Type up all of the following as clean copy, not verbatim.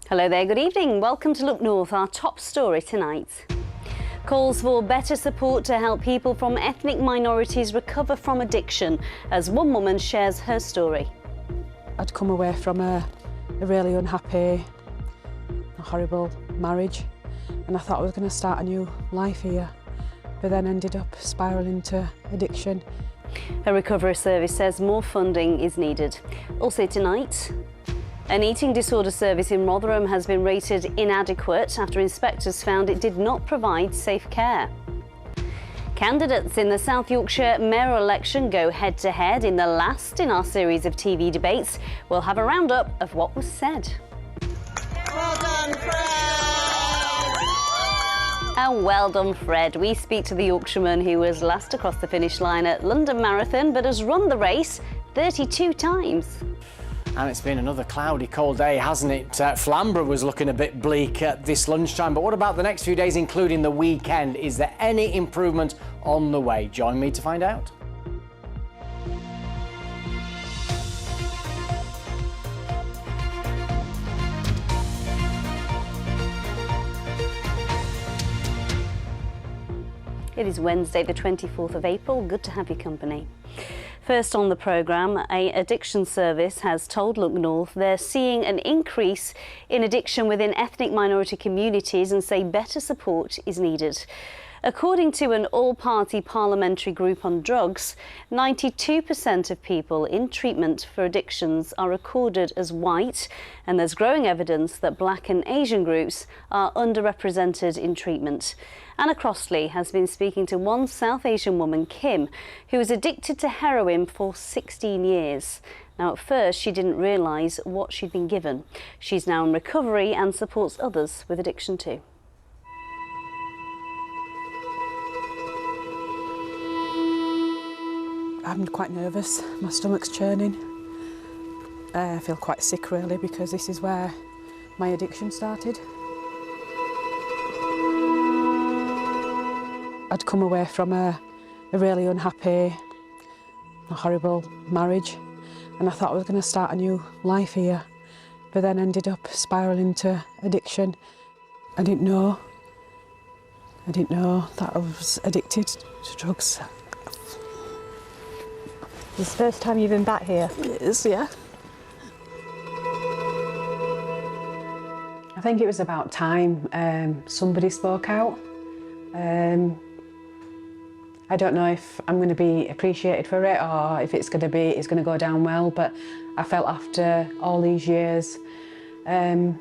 Hello there, good evening. Welcome to Look North, our top story tonight. Calls for better support to help people from ethnic minorities recover from addiction, as one woman shares her story. I'd come away from a really unhappy, horrible marriage, and I thought I was going to start a new life here, but then ended up spiralling into addiction. A recovery service says more funding is needed. Also tonight, an eating disorder service in Rotherham has been rated inadequate after inspectors found it did not provide safe care. Candidates in the South Yorkshire mayoral election go head-to-head in the last in our series of TV debates. We'll have a roundup of what was said. Well done, Fred! And well done, Fred. We speak to the Yorkshireman who was last across the finish line at London Marathon but has run the race 32 times. And it's been another cloudy, cold day, hasn't it? Flamborough was looking a bit bleak at this lunchtime, but what about the next few days, including the weekend? Is there any improvement on the way? Join me to find out. It is Wednesday, the 24th of April. Good to have your company. First on the programme, an addiction service has told Look North they're seeing an increase in addiction within ethnic minority communities and say better support is needed. According to an all-party parliamentary group on drugs, 92% of people in treatment for addictions are recorded as white, and there's growing evidence that Black and Asian groups are underrepresented in treatment. Anna Crossley has been speaking to one South Asian woman, Kim, who was addicted to heroin for 16 years. Now, at first, she didn't realise what she'd been given. She's now in recovery and supports others with addiction too. I'm quite nervous, my stomach's churning. I feel quite sick really because this is where my addiction started. I'd come away from a really unhappy, horrible marriage, and I thought I was going to start a new life here, but then ended up spiralling into addiction. I didn't know that I was addicted to drugs. It's the first time you've been back here? It is, yeah. I think it was about time somebody spoke out. I don't know if I'm going to be appreciated for it or if it's going to go down well, but I felt after all these years it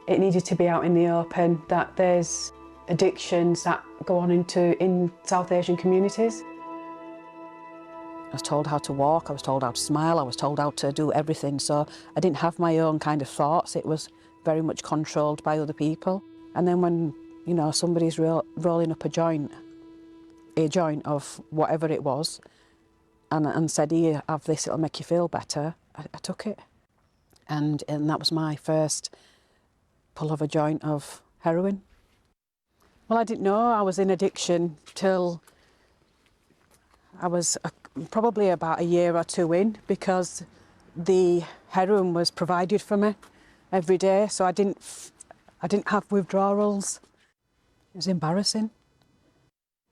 needed to be out in the open, that there's addictions that go on in South Asian communities. I was told how to walk, I was told how to smile, I was told how to do everything, so I didn't have my own kind of thoughts. It was very much controlled by other people. And then when, you know, somebody's rolling up a joint of whatever it was, and said, here, have this, it'll make you feel better, I took it. And that was my first pull of a joint of heroin. Well, I didn't know I was in addiction till I was probably about a year or two in, because the heroin was provided for me every day, so I didn't have withdrawals. It was embarrassing.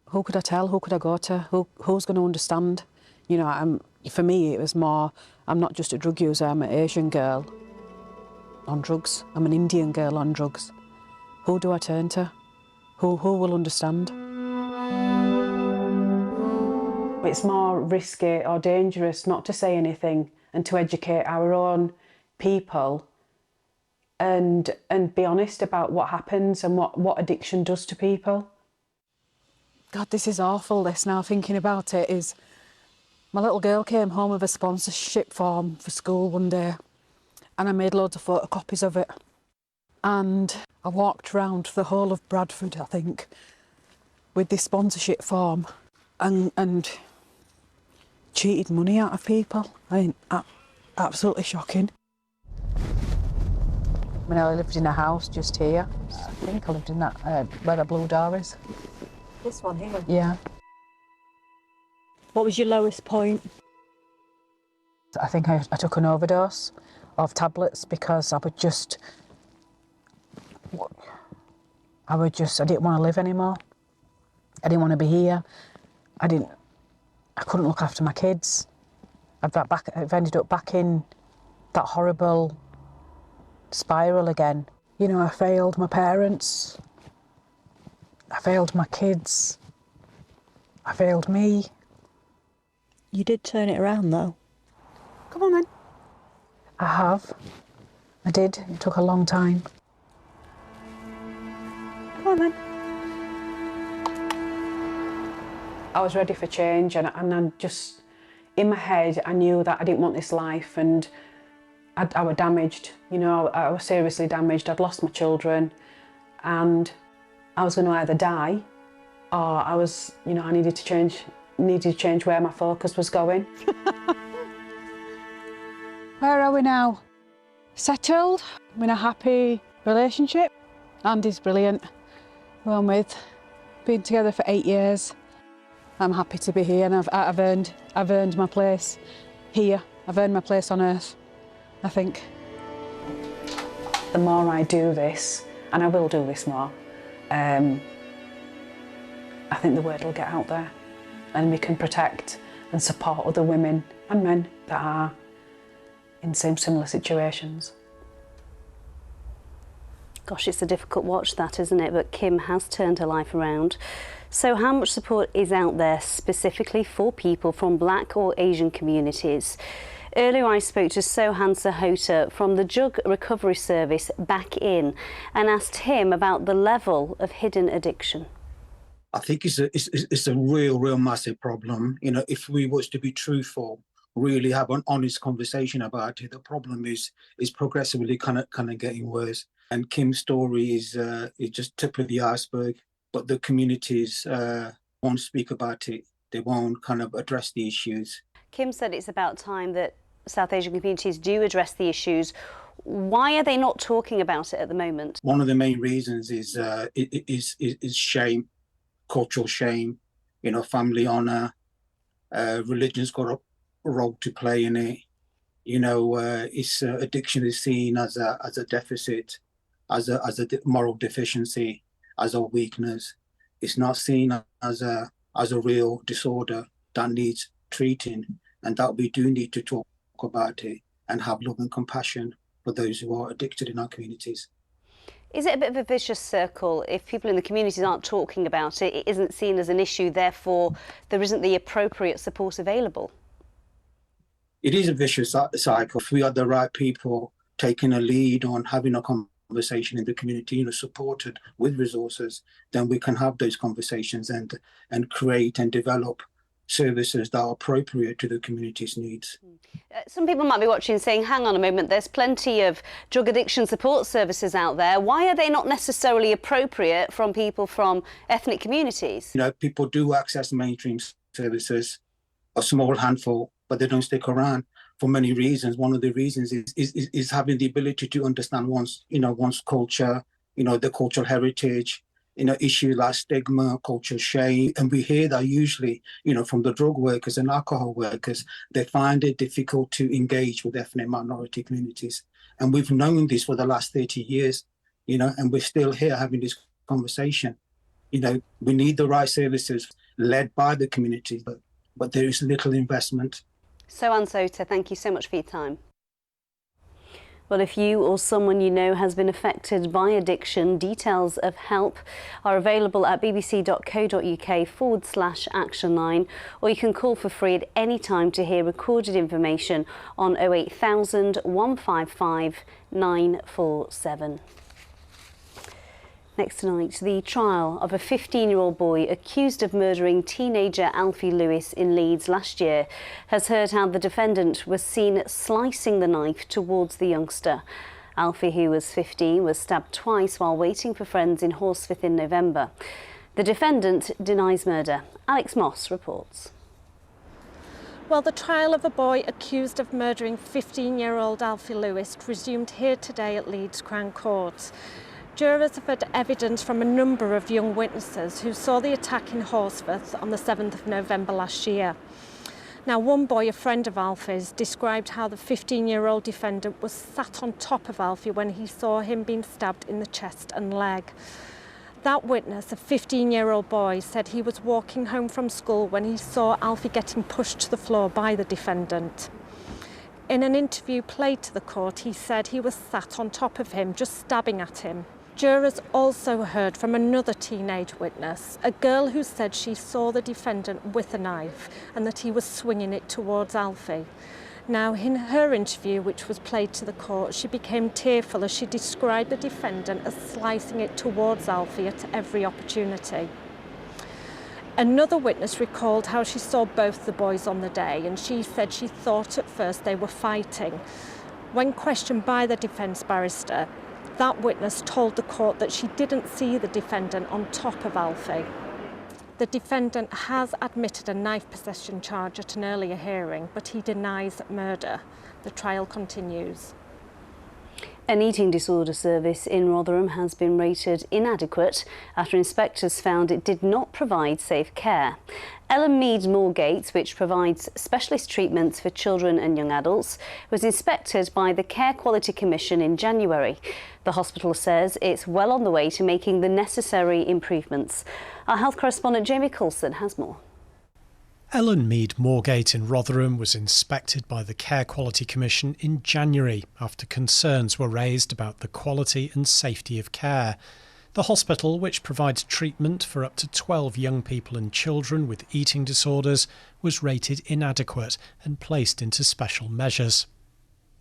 Who could I tell? Who could I go to? Who's going to understand? You know, for me, it was more, I'm not just a drug user, I'm an Asian girl on drugs. I'm an Indian girl on drugs. Who do I turn to? Who will understand? It's more risky or dangerous not to say anything and to educate our own people and be honest about what happens and what addiction does to people. God, this is awful, this, now thinking about it. Is my little girl came home with a sponsorship form for school one day, and I made loads of photocopies of it. And I walked around the whole of Bradford, I think, with this sponsorship form and cheated money out of people. I mean, absolutely shocking. When I lived in a house just here, I think I lived in that, where the blue door is. This one here? Yeah. What was your lowest point? I think I took an overdose of tablets because I didn't want to live anymore. I didn't want to be here. I couldn't look after my kids. I've ended up back in that horrible spiral again. You know, I failed my parents. I failed my kids. I failed me. You did turn it around though. Come on then. I have. I did. It took a long time. Come on then. I was ready for change and I just, in my head, I knew that I didn't want this life and I was damaged. You know, I was seriously damaged. I'd lost my children and I was going to either die or I needed to change where my focus was going. Where are we now? Settled, I'm in a happy relationship. Andy's brilliant. Well, been together for 8 years. I'm happy to be here and I've earned my place here. I've earned my place on earth, I think. The more I do this, and I will do this more, I think the word will get out there and we can protect and support other women and men that are in similar situations. Gosh, it's a difficult watch that, isn't it? But Kim has turned her life around. So how much support is out there specifically for people from Black or Asian communities? Earlier I spoke to Sohan Sahota from the Drug Recovery Service Back In and asked him about the level of hidden addiction. I think it's a real massive problem. You know, if we was to be truthful, really have an honest conversation about it, the problem is progressively kind of getting worse. And Kim's story is just tip of the iceberg, but the communities won't speak about it. They won't kind of address the issues. Kim said it's about time that South Asian communities do address the issues. Why are they not talking about it at the moment? One of the main reasons is shame, cultural shame, you know, family honour, religion's got a role to play in it. You know, addiction is seen as a deficit, as a moral deficiency, as a weakness. It's not seen as a real disorder that needs treating, and that we do need to talk about it and have love and compassion for those who are addicted in our communities. Is it a bit of a vicious circle? If people in the communities aren't talking about it, it isn't seen as an issue, therefore there isn't the appropriate support available? It is a vicious cycle. If we are the right people taking a lead on having a conversation in the community, you know, supported with resources, then we can have those conversations and create and develop services that are appropriate to the community's needs. Some people might be watching saying, hang on a moment, there's plenty of drug addiction support services out there. Why are they not necessarily appropriate from people from ethnic communities? You know, people do access mainstream services, a small handful, but they don't stick around for many reasons. One of the reasons is having the ability to understand one's culture, you know, the cultural heritage, you know, issues like stigma, cultural shame. And we hear that usually, you know, from the drug workers and alcohol workers, they find it difficult to engage with ethnic minority communities. And we've known this for the last 30 years, you know, and we're still here having this conversation. You know, we need the right services led by the community, but there is little investment. Sohan Sahota, thank you so much for your time. Well, if you or someone you know has been affected by addiction, details of help are available at bbc.co.uk/action line, or you can call for free at any time to hear recorded information on 08000 155 947. Next tonight, the trial of a 15-year-old boy accused of murdering teenager Alfie Lewis in Leeds last year has heard how the defendant was seen slicing the knife towards the youngster. Alfie, who was 15, was stabbed twice while waiting for friends in Horsforth in November. The defendant denies murder. Alex Moss reports. Well, the trial of a boy accused of murdering 15-year-old Alfie Lewis resumed here today at Leeds Crown Court. Jurors have heard evidence from a number of young witnesses who saw the attack in Horsforth on the 7th of November last year. Now, one boy, a friend of Alfie's, described how the 15-year-old defendant was sat on top of Alfie when he saw him being stabbed in the chest and leg. That witness, a 15-year-old boy, said he was walking home from school when he saw Alfie getting pushed to the floor by the defendant. In an interview played to the court, he said he was sat on top of him, just stabbing at him. Jurors also heard from another teenage witness, a girl who said she saw the defendant with a knife and that he was swinging it towards Alfie. Now, in her interview, which was played to the court, she became tearful as she described the defendant as slicing it towards Alfie at every opportunity. Another witness recalled how she saw both the boys on the day, and she said she thought at first they were fighting. When questioned by the defence barrister, that witness told the court that she didn't see the defendant on top of Alfie. The defendant has admitted a knife possession charge at an earlier hearing, but he denies murder. The trial continues. An eating disorder service in Rotherham has been rated inadequate after inspectors found it did not provide safe care. Ellen Mead Moorgate, which provides specialist treatments for children and young adults, was inspected by the Care Quality Commission in January. The hospital says it's well on the way to making the necessary improvements. Our health correspondent Jamie Coulson has more. Ellen Mead Moorgate in Rotherham was inspected by the Care Quality Commission in January after concerns were raised about the quality and safety of care. The hospital, which provides treatment for up to 12 young people and children with eating disorders, was rated inadequate and placed into special measures.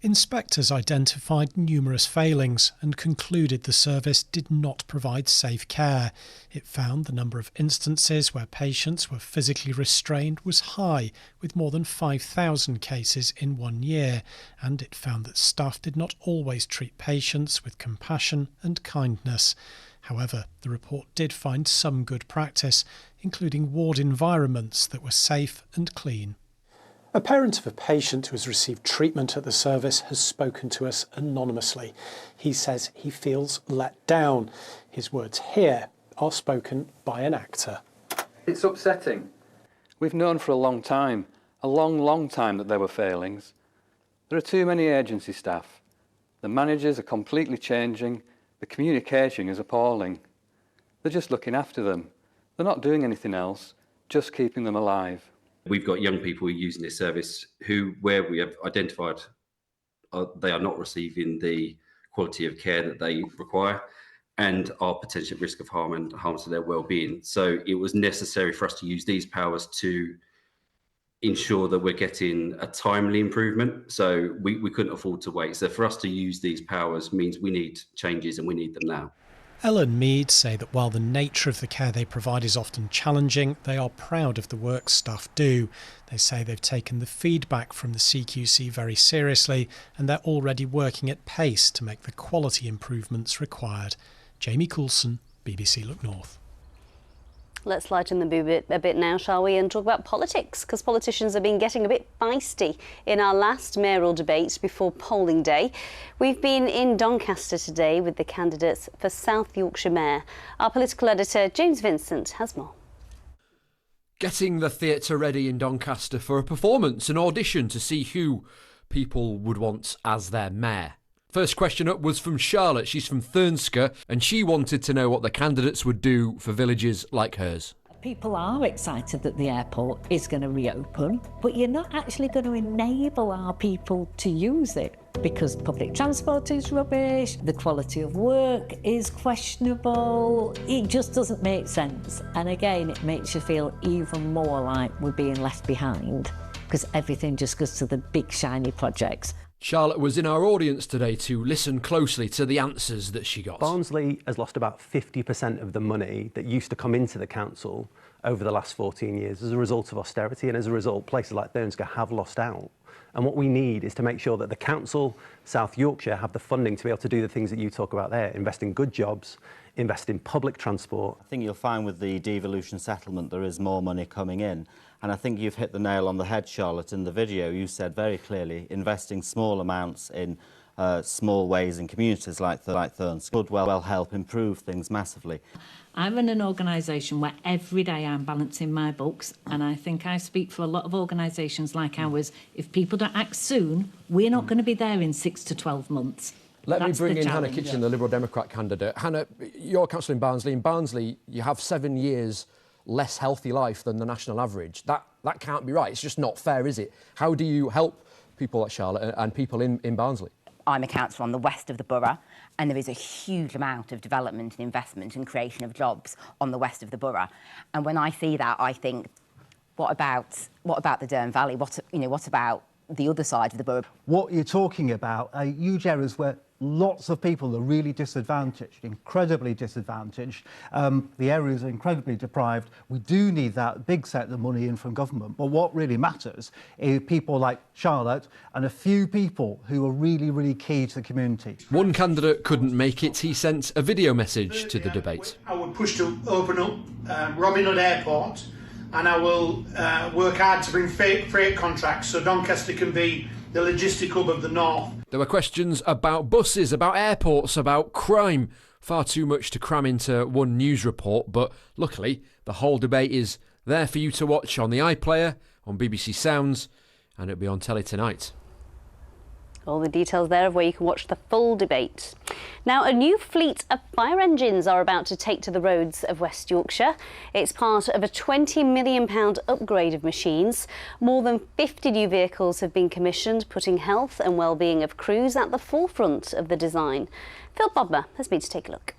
Inspectors identified numerous failings and concluded the service did not provide safe care. It found the number of instances where patients were physically restrained was high, with more than 5,000 cases in 1 year, and it found that staff did not always treat patients with compassion and kindness. However, the report did find some good practice, including ward environments that were safe and clean. A parent of a patient who has received treatment at the service has spoken to us anonymously. He says he feels let down. His words here are spoken by an actor. It's upsetting. We've known for a long time that there were failings. There are too many agency staff. The managers are completely changing. The communication is appalling. They're just looking after them. They're not doing anything else, just keeping them alive. We've got young people using this service where we have identified they are not receiving the quality of care that they require and are potentially at risk of harm to their well-being. So it was necessary for us to use these powers to ensure that we're getting a timely improvement. So we couldn't afford to wait. So for us to use these powers means we need changes and we need them now. Ellen Mead say that while the nature of the care they provide is often challenging, they are proud of the work staff do. They say they've taken the feedback from the CQC very seriously and they're already working at pace to make the quality improvements required. Jamie Coulson, BBC Look North. Let's lighten the mood a bit now, shall we, and talk about politics, because politicians have been getting a bit feisty in our last mayoral debate before polling day. We've been in Doncaster today with the candidates for South Yorkshire Mayor. Our political editor, James Vincent, has more. Getting the theatre ready in Doncaster for a performance, an audition to see who people would want as their mayor. First question up was from Charlotte. She's from Thurnsker and she wanted to know what the candidates would do for villages like hers. People are excited that the airport is going to reopen, but you're not actually going to enable our people to use it because public transport is rubbish, the quality of work is questionable. It just doesn't make sense. And again, it makes you feel even more like we're being left behind because everything just goes to the big shiny projects. Charlotte was in our audience today to listen closely to the answers that she got. Barnsley has lost about 50% of the money that used to come into the council over the last 14 years as a result of austerity, and as a result, places like Thurnsker have lost out. And what we need is to make sure that the council, South Yorkshire, have the funding to be able to do the things that you talk about there, invest in good jobs, invest in public transport. I think you'll find with the devolution settlement there is more money coming in. And I think you've hit the nail on the head, Charlotte. In the video, you said very clearly investing small amounts in small ways in communities like Thurnes could well help improve things massively. I run an organisation where every day I'm balancing my books, and I think I speak for a lot of organisations like ours. If people don't act soon, we're not going to be there in 6 to 12 months. Let me That's bring the in Hannah challenge. Kitchen, the Liberal Democrat candidate. Hannah, you're councillor in Barnsley. In Barnsley, you have 7 years less healthy life than the national average. That can't be right. It's just not fair, is it? How do you help people like Charlotte and people in Barnsley? I'm a councillor on the west of the borough, and there is a huge amount of development and investment and creation of jobs on the west of the borough. And when I see that, I think, what about the Dearne Valley? What about the other side of the borough? What you're talking about are huge areas where lots of people are really disadvantaged, incredibly disadvantaged. The areas are incredibly deprived. We do need that big set of money in from government. But what really matters is people like Charlotte and a few people who are really, really key to the community. One candidate couldn't make it. He sent a video message to the debate. I would push to open up Robin Hood Airport, and I will work hard to bring freight contracts so Doncaster can be the logistic hub of the north. There were questions about buses, about airports, about crime. Far too much to cram into one news report, but luckily the whole debate is there for you to watch on the iPlayer, on BBC Sounds, and it'll be on telly tonight. All the details there of where you can watch the full debate. Now, a new fleet of fire engines are about to take to the roads of West Yorkshire. It's part of a £20 million upgrade of machines. More than 50 new vehicles have been commissioned, putting health and well-being of crews at the forefront of the design. Phil Bodmer has been to take a look.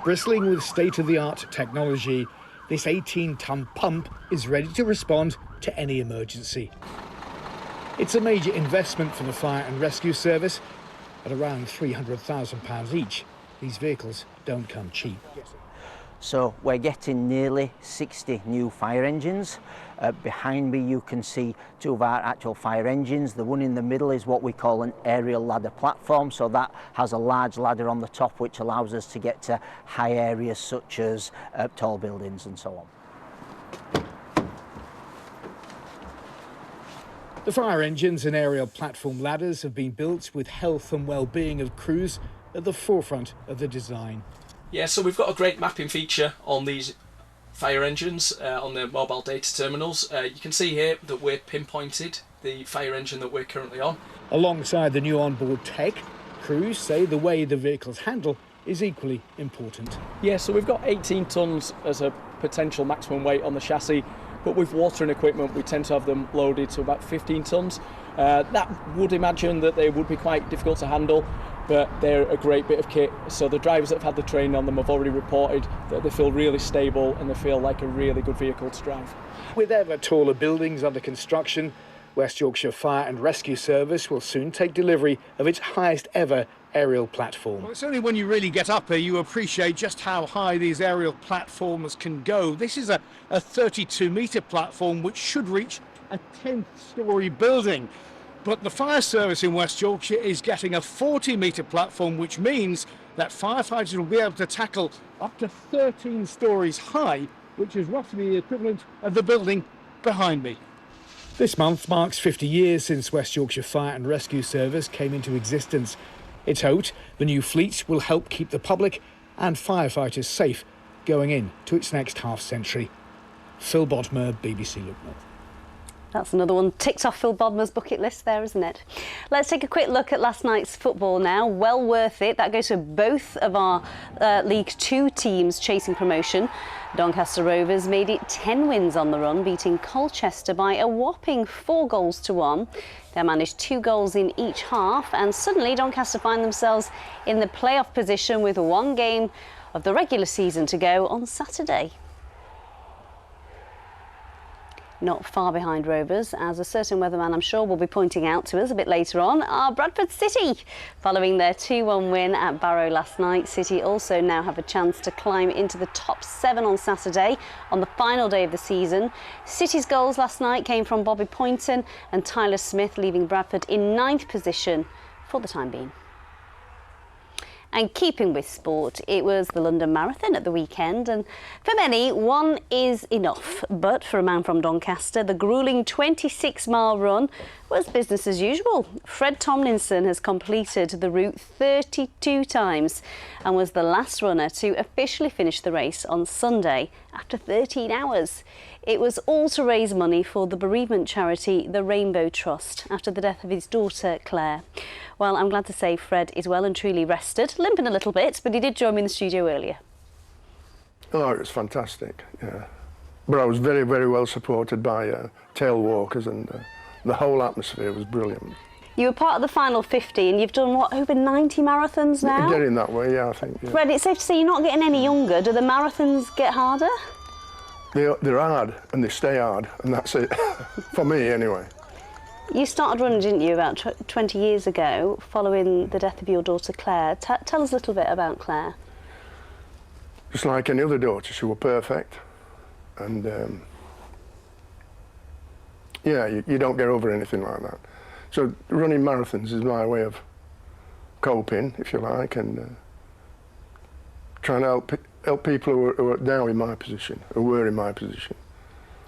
Bristling with state-of-the-art technology, this 18-ton pump is ready to respond to any emergency. It's a major investment for the Fire and Rescue Service at around £300,000 each. These vehicles don't come cheap. So we're getting nearly 60 new fire engines. Behind me you can see two of our actual fire engines. The one in the middle is what we call an aerial ladder platform, so that has a large ladder on the top which allows us to get to high areas such as tall buildings and so on. The fire engines and aerial platform ladders have been built with health and well-being of crews at the forefront of the design. Yeah, so we've got a great mapping feature on these fire engines on the mobile data terminals. You can see here that we're pinpointed the fire engine that we're currently on. Alongside the new onboard tech, crews say the way the vehicles handle is equally important. Yeah, so we've got 18 tonnes as a potential maximum weight on the chassis, but with water and equipment we tend to have them loaded to about 15 tonnes. That would imagine that they would be quite difficult to handle, but they're a great bit of kit. So the drivers that have had the training on them have already reported that they feel really stable and they feel like a really good vehicle to drive. With ever taller buildings under construction, West Yorkshire Fire and Rescue Service will soon take delivery of its highest ever aerial platform. Well, it's only when you really get up here you appreciate just how high these aerial platforms can go. This is a 32-metre platform which should reach a 10th-storey building. But the fire service in West Yorkshire is getting a 40-metre platform, which means that firefighters will be able to tackle up to 13 stories high, which is roughly the equivalent of the building behind me. This month marks 50 years since West Yorkshire Fire and Rescue Service came into existence. It's hoped the new fleet will help keep the public and firefighters safe going into its next half-century. Phil Bodmer, BBC Look North. That's another one ticked off Phil Bodmer's bucket list there, isn't it? Let's take a quick look at last night's football now. Well worth it. That goes to both of our League Two teams chasing promotion. Doncaster Rovers made it 10 wins on the run, beating Colchester by a whopping 4-1. They managed 2 goals in each half, and suddenly Doncaster find themselves in the playoff position with 1 game of the regular season to go on Saturday. Not far behind Rovers, as a certain weatherman I'm sure will be pointing out to us a bit later on, are Bradford City. Following their 2-1 win at Barrow last night, City also now have a chance to climb into the top 7 on Saturday on the final day of the season. City's goals last night came from Bobby Poynton and Tyler Smith, leaving Bradford in 9th position for the time being. And keeping with sport, it was the London Marathon at the weekend, and for many, one is enough. But for a man from Doncaster, the gruelling 26-mile run was business as usual. Fred Tomlinson has completed the route 32 times and was the last runner to officially finish the race on Sunday after 13 hours. It was all to raise money for the bereavement charity, the Rainbow Trust, after the death of his daughter, Claire. Well, I'm glad to say Fred is well and truly rested, limping a little bit, but he did join me in the studio earlier. Oh, it was fantastic, yeah. But I was very, very well supported by tail walkers, and the whole atmosphere was brilliant. You were part of the final 50 and you've done, what, over 90 marathons now? Getting that way, yeah, I think. Yeah. Fred, it's safe to say you're not getting any younger. Do the marathons get harder? They're hard, and they stay hard, and that's it, for me anyway. You started running, didn't you, about 20 years ago, following the death of your daughter Claire. Tell us a little bit about Claire. Just like any other daughter, she was perfect, and yeah, you don't get over anything like that. So running marathons is my way of coping, if you like, and trying to help people who are now in my position, who were in my position.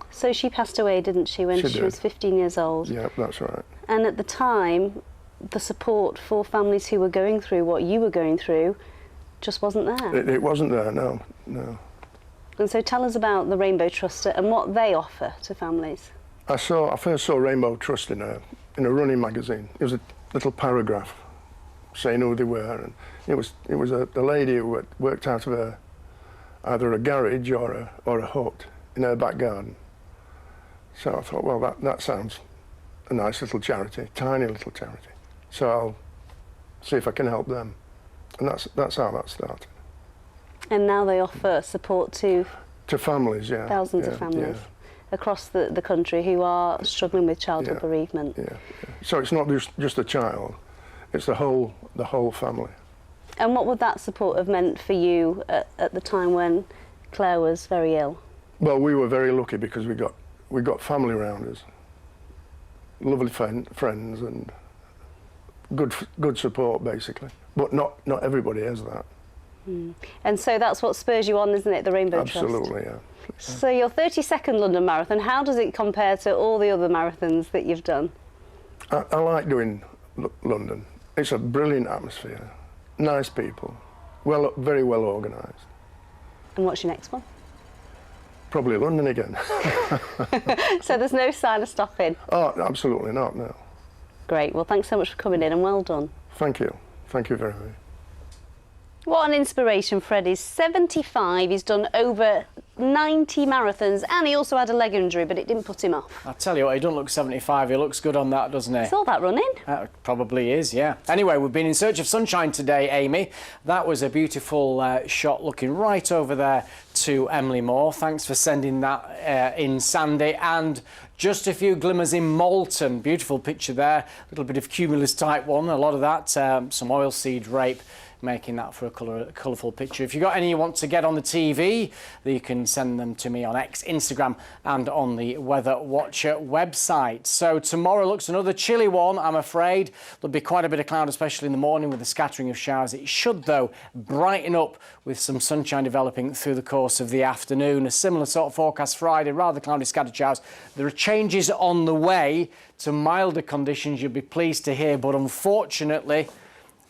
So she passed away, didn't she, when she was 15 years old? Yeah, that's right. And at the time, the support for families who were going through what you were going through just wasn't there. It wasn't there, no, no. And so tell us about the Rainbow Trust and what they offer to families. I first saw Rainbow Trust in a running magazine. It was a little paragraph saying who they were, and it was a lady who worked out of either a garage or a hut in her back garden. So I thought, well, that sounds a nice little charity, tiny little charity. So I'll see if I can help them, and that's how that started. And now they offer support to families, yeah, thousands of families across the country who are struggling with childhood bereavement. Yeah. So it's not just a child; it's the whole family. And what would that support have meant for you at the time when Claire was very ill? Well, we were very lucky because we got family around us, lovely friends, and good support basically. But not everybody has that. Mm. And so that's what spurs you on, isn't it? The Rainbow Trust. Absolutely, yeah. So your 32nd London Marathon, how does it compare to all the other marathons that you've done? I like doing London. It's a brilliant atmosphere, nice people, very well organised. And what's your next one? Probably London again. So there's no sign of stopping? Oh, absolutely not, no. Great, well thanks so much for coming in and well done. Thank you very much. What an inspiration Fred is. 75, he's done over 90 marathons and he also had a leg injury, but it didn't put him off. I tell you what, he doesn't look 75, he looks good on that, doesn't he? It's all that running. Probably is, yeah. Anyway, we've been in search of sunshine today, Amy. That was a beautiful shot looking right over there to Emily Moore. Thanks for sending that in, Sandy. And just a few glimmers in Malton. Beautiful picture there. A little bit of cumulus type one, a lot of that. Some oilseed rape, making that for a colourful picture. If you've got any you want to get on the TV, you can send them to me on X, Instagram and on the Weather Watcher website. So tomorrow looks another chilly one, I'm afraid. There'll be quite a bit of cloud, especially in the morning with a scattering of showers. It should, though, brighten up with some sunshine developing through the course of the afternoon. A similar sort of forecast Friday, rather cloudy scattered showers. There are changes on the way to milder conditions, you'll be pleased to hear, but unfortunately,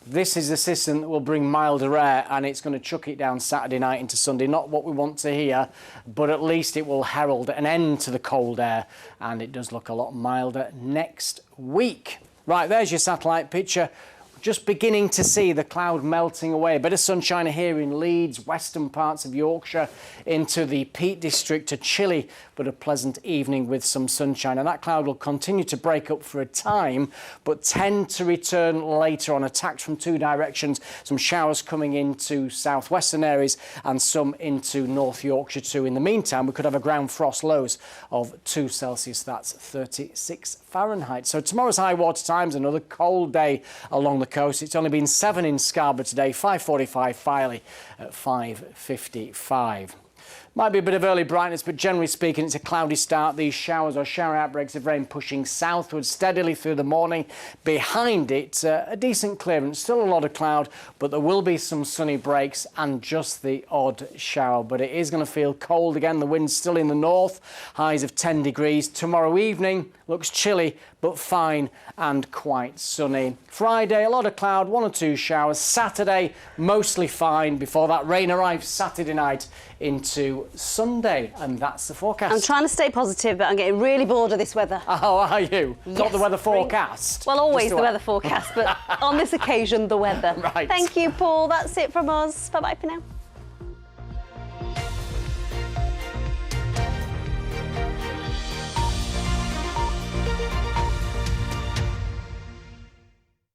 this is the system that will bring milder air and it's going to chuck it down Saturday night into Sunday. Not what we want to hear, but at least it will herald an end to the cold air and it does look a lot milder next week. Right, there's your satellite picture. Just beginning to see the cloud melting away. A bit of sunshine here in Leeds, western parts of Yorkshire, into the Peak District. A chilly but a pleasant evening with some sunshine. And that cloud will continue to break up for a time, but tend to return later on, attacked from two directions. Some showers coming into southwestern areas and some into North Yorkshire too. In the meantime, we could have a ground frost lows of 2 Celsius. That's 36 Fahrenheit. So tomorrow's high water times, another cold day along the coast. It's only been 7 in Scarborough today, 5:45 Filey at 5:55. Might be a bit of early brightness, but generally speaking, it's a cloudy start. These showers or shower outbreaks of rain pushing southwards steadily through the morning. Behind it, a decent clearance. Still a lot of cloud, but there will be some sunny breaks and just the odd shower. But it is going to feel cold again. The wind's still in the north. Highs of 10 degrees. Tomorrow evening looks chilly, but fine and quite sunny. Friday, a lot of cloud, 1 or 2 showers. Saturday, mostly fine before that rain arrives Saturday night into Sunday. And that's the forecast. I'm trying to stay positive, but I'm getting really bored of this weather. Oh, are you? Yes. Not the weather forecast? Well, always the weather forecast, but on this occasion, the weather. Right. Thank you, Paul. That's it from us. Bye-bye for now.